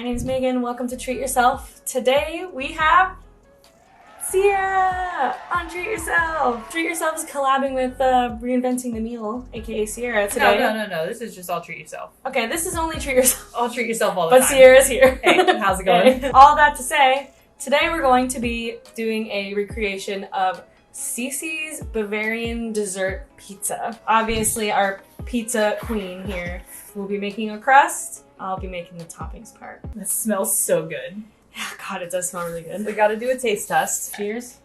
My name's Megan. Welcome to Treat Yourself. Today we have Ciarra on Treat Yourself. Treat Yourself is collabing with Reinventing the Meal, aka Ciarra today. No. This is just all Treat Yourself. Okay, this is only Treat Yourself. All Treat Yourself all the time. But Ciarra's here. Hey, how's it going? Okay. All that to say, today we're going to be doing a recreation of Cici's Bavarian dessert pizza. Obviously, our pizza queen here will be making a crust. I'll be making the toppings part. That smells so good. Yeah, God, it does smell really good. We gotta do a taste test. Cheers.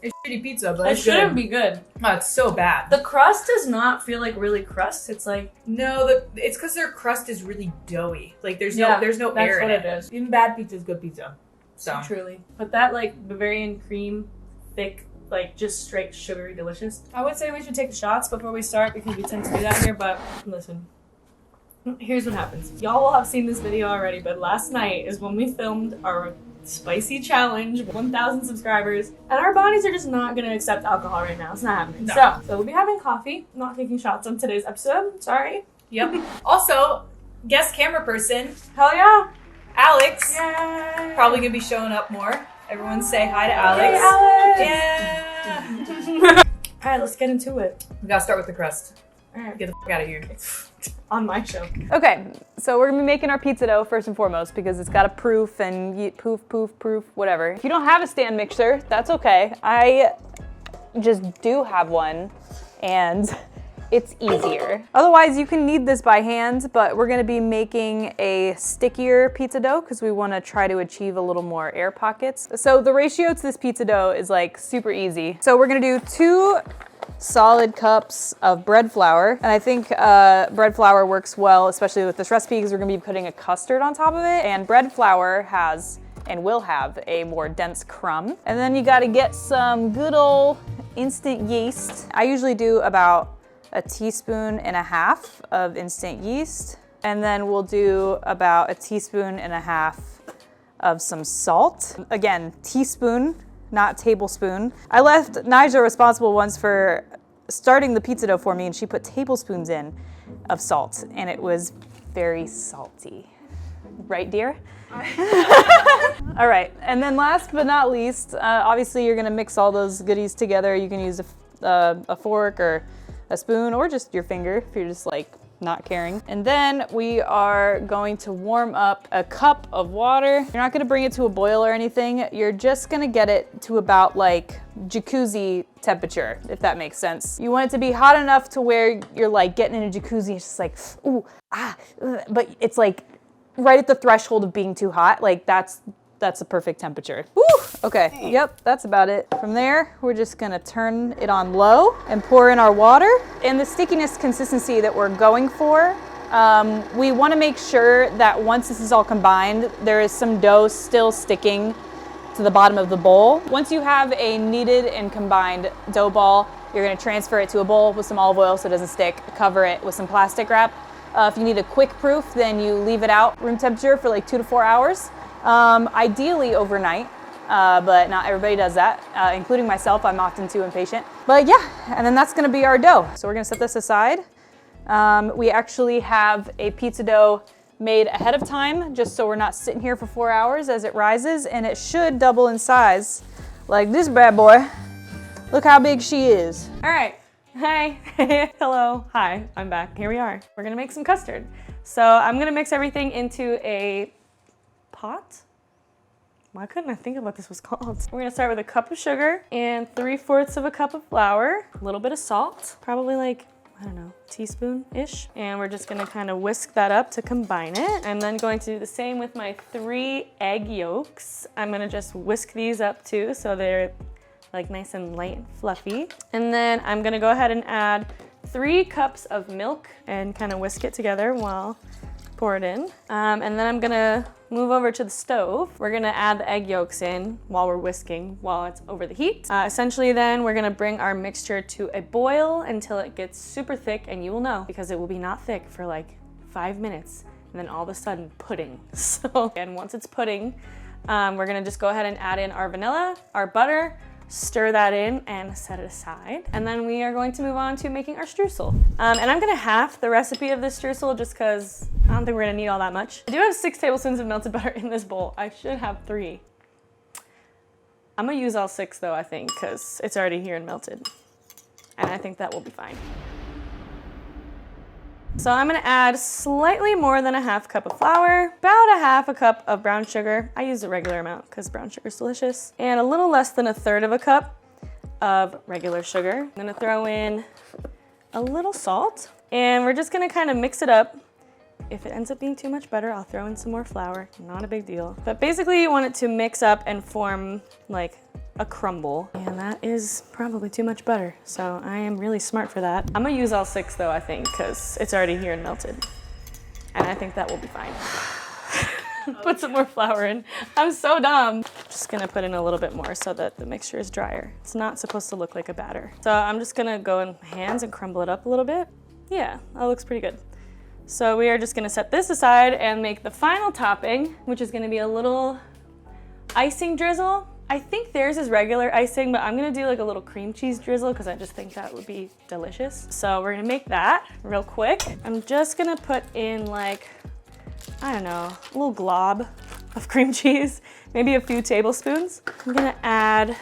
It's shitty pizza, but It it's shouldn't good. be good. Oh, it's so bad. The crust does not feel like really crust. It's like No, it's because their crust is really doughy. Like there's no that's air in what it. it is. Even bad pizza is good pizza. So Truly. But that like Bavarian cream, thick, like just straight sugary delicious. I would say we should take shots before we start because we tend to do that here, but listen. Here's what happens. Y'all will have seen this video already, but last night is when we filmed our spicy challenge, 1,000 subscribers, and our bodies are just not gonna accept alcohol right now. It's not happening. No. So we'll be having coffee, not taking shots on today's episode. Sorry. Yep. Also, guest camera person, Hell yeah. Alex. Yay. Probably gonna be showing up more. Everyone say hi to Alex. Hey, Alex. Yeah. All right, let's get into it. We gotta start with the crust. All right. Get the fuck out of here. On my show. Okay, so we're gonna be making our pizza dough first and foremost because it's got a proof and proof, whatever. If you don't have a stand mixer, that's okay. I just do have one and it's easier. Otherwise, you can knead this by hand, but we're gonna be making a stickier pizza dough because we wanna try to achieve a little more air pockets. So the ratio to this pizza dough is like super easy. So we're gonna do 2 solid cups of bread flour. And I think bread flour works well, especially with this recipe, because we're gonna be putting a custard on top of it. And bread flour has and will have a more dense crumb. And then you gotta get some good old instant yeast. I usually do about 1.5 teaspoons of instant yeast. And then we'll do about 1.5 teaspoons of some salt. Again, teaspoon, not tablespoon. I left Naijah responsible once for starting the pizza dough for me, and she put tablespoons in of salt, and it was very salty. Right, dear? All right, and then last but not least, obviously you're gonna mix all those goodies together. You can use a fork or a spoon or just your finger if you're just like not caring. And then we are going to warm up a cup of water. You're not gonna bring it to a boil or anything. You're just gonna get it to about like jacuzzi temperature, if that makes sense. You want it to be hot enough to where you're like getting in a jacuzzi, it's just like, ooh, but it's like right at the threshold of being too hot. Like that's the perfect temperature. Woo! Okay, yep, that's about it. From there, we're just gonna turn it on low and pour in our water. And the stickiness consistency that we're going for, we wanna make sure that once this is all combined, there is some dough still sticking to the bottom of the bowl. Once you have a kneaded and combined dough ball, you're gonna transfer it to a bowl with some olive oil so it doesn't stick, cover it with some plastic wrap. If you need a quick proof, then you leave it out room temperature for like 2 to 4 hours. Ideally overnight, but not everybody does that, including myself. I'm often too impatient. But yeah, and then that's gonna be our dough. So we're gonna set this aside. We actually have a pizza dough made ahead of time, just so we're not sitting here for 4 hours as it rises, and it should double in size like this bad boy. Look how big she is. All right. Hi. Hello. Hi. I'm back. Here we are. We're gonna make some custard. So I'm gonna mix everything into a pot? Why couldn't I think of what this was called? We're gonna start with a cup of sugar and 3/4 of a cup of flour, a little bit of salt, probably like, I don't know, teaspoon-ish. And we're just gonna kind of whisk that up to combine it. I'm then going to do the same with my 3 egg yolks. I'm gonna just whisk these up too so they're like nice and light and fluffy. And then I'm gonna go ahead and add 3 cups of milk and kind of whisk it together while pour it in. And then I'm gonna move over to the stove. We're gonna add the egg yolks in while we're whisking, while it's over the heat. Essentially then we're gonna bring our mixture to a boil until it gets super thick, and you will know because it will be not thick for like 5 minutes and then all of a sudden pudding. So, and once it's pudding, we're gonna just go ahead and add in our vanilla, our butter, stir that in and set it aside. And then we are going to move on to making our streusel. And I'm gonna half the recipe of this streusel just because I don't think we're gonna need all that much. I do have 6 tablespoons of melted butter in this bowl. I should have 3. I'm gonna use all 6 though, I think, because it's already here and melted. And I think that will be fine. So I'm gonna add slightly more than a half cup of flour, about a half a cup of brown sugar. I use a regular amount because brown sugar is delicious. And a little less than a third of a cup of regular sugar. I'm gonna throw in a little salt and we're just gonna kind of mix it up. If it ends up being too much butter, I'll throw in some more flour, not a big deal. But basically you want it to mix up and form like a crumble. And that is probably too much butter. So I am really smart for that. I'm gonna use all 6 though, I think, because it's already here and melted. And I think that will be fine. Put some more flour in. I'm so dumb. Just gonna put in a little bit more so that the mixture is drier. It's not supposed to look like a batter. So I'm just gonna go in my hands and crumble it up a little bit. Yeah, that looks pretty good. So we are just gonna set this aside and make the final topping, which is gonna be a little icing drizzle. I think theirs is regular icing, but I'm gonna do like a little cream cheese drizzle because I just think that would be delicious. So we're gonna make that real quick. I'm just gonna put in like, I don't know, a little glob of cream cheese, maybe a few tablespoons. I'm gonna add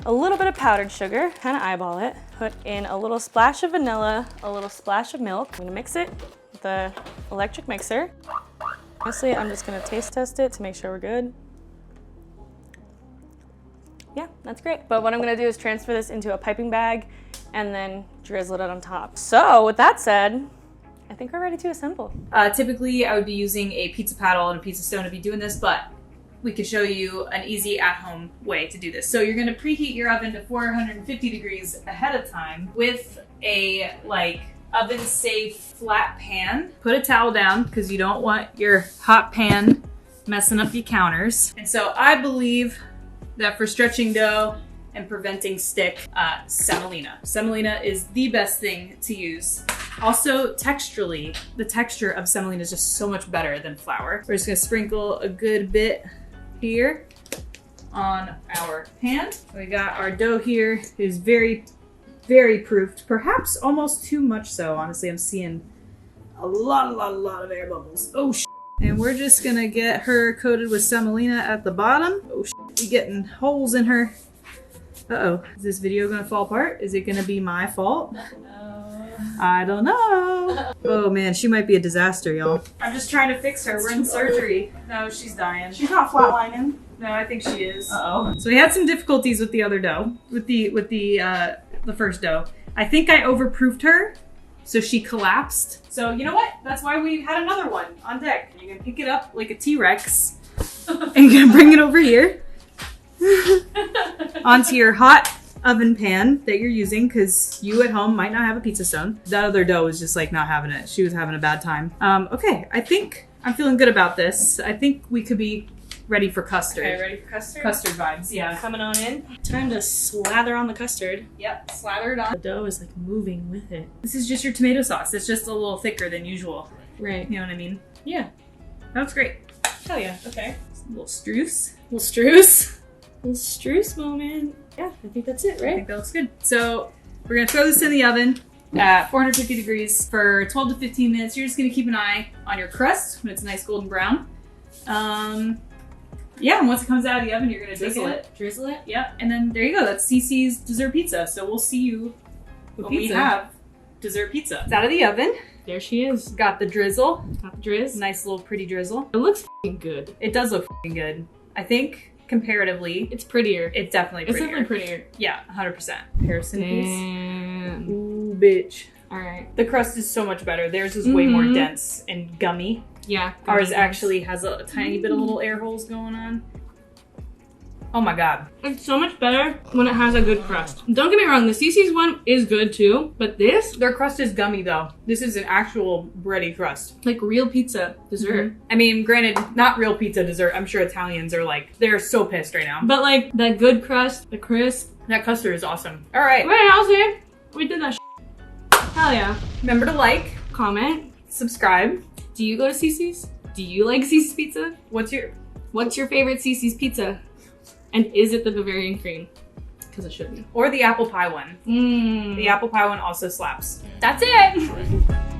a little bit of powdered sugar, kind of eyeball it. Put in a little splash of vanilla, a little splash of milk. I'm gonna mix it with the electric mixer. Honestly, I'm just gonna taste test it to make sure we're good. Yeah, that's great. But what I'm gonna do is transfer this into a piping bag and then drizzle it on top. So with that said, I think we're ready to assemble. Typically, I would be using a pizza paddle and a pizza stone to be doing this, but we can show you an easy at-home way to do this. So you're gonna preheat your oven to 450 degrees ahead of time with a oven-safe flat pan. Put a towel down because you don't want your hot pan messing up your counters. And so I believe that for stretching dough and preventing stick, semolina. Semolina is the best thing to use. Also, texturally, the texture of semolina is just so much better than flour. We're just gonna sprinkle a good bit here on our pan. We got our dough here. It is very, very proofed. Perhaps almost too much so, honestly. I'm seeing a lot of air bubbles. Oh, shit. And we're just gonna get her coated with semolina at the bottom. Oh, shit. We getting holes in her. Uh-oh. Is this video gonna fall apart? Is it gonna be my fault? I don't know. Oh man, she might be a disaster, y'all. I'm just trying to fix her. We're in surgery. No, she's dying. She's not flatlining. No, I think she is. Uh-oh. So we had some difficulties with the other dough, with the first dough. I think I overproofed her, so she collapsed. So you know what? That's why we had another one on deck. You're gonna pick it up like a T-Rex, and you're gonna bring it over here onto your hot oven pan that you're using because you at home might not have a pizza stone. That other dough was just like not having it. She was having a bad time. Okay, I think I'm feeling good about this. I think we could be ready for custard. Okay, ready for custard? Custard vibes, yeah. Coming on in. Time to slather on the custard. Yep, slather it on. The dough is like moving with it. This is just your tomato sauce. It's just a little thicker than usual. Right. You know what I mean? Yeah. That was great. Hell yeah. Okay. A little streuse. Little streuse. Little streuse moment. Yeah, I think that's it, I right? think that looks good. So we're gonna throw this in the oven at 450 degrees for 12 to 15 minutes. You're just gonna keep an eye on your crust when it's a nice golden brown. Yeah, and once it comes out of the oven, you're gonna drizzle it. Drizzle it? Yep, and then there you go. That's Cici's dessert pizza. So we'll see you when we have dessert pizza. It's out of the oven. There she is. Got the drizzle. Got the drizz. Nice little pretty drizzle. It looks f***ing good. It does look f***ing good. I think comparatively, It's prettier. it's definitely prettier. It's definitely prettier. Yeah, 100%. Harrison piece. Damn. Ooh, bitch. All right. The crust is so much better. Theirs is way more dense and gummy. Yeah. Ours actually has a tiny bit of little air holes going on. Oh my god. It's so much better when it has a good crust. Don't get me wrong, the Cici's one is good too, but this, Their crust is gummy though. This is an actual bready crust. like real pizza dessert. I mean, granted, not real pizza dessert. I'm sure Italians are like, they're so pissed right now. But like that good crust, the crisp. That custard is awesome. All right. Right, I'll say we did that. Hell yeah. Remember to like, Comment. subscribe. Do you go to Cici's? Do you like Cici's pizza? What's your What's your favorite Cici's pizza? And is it the Bavarian cream? Because it should be. Or the apple pie one. Mm. The apple pie one also slaps. That's it!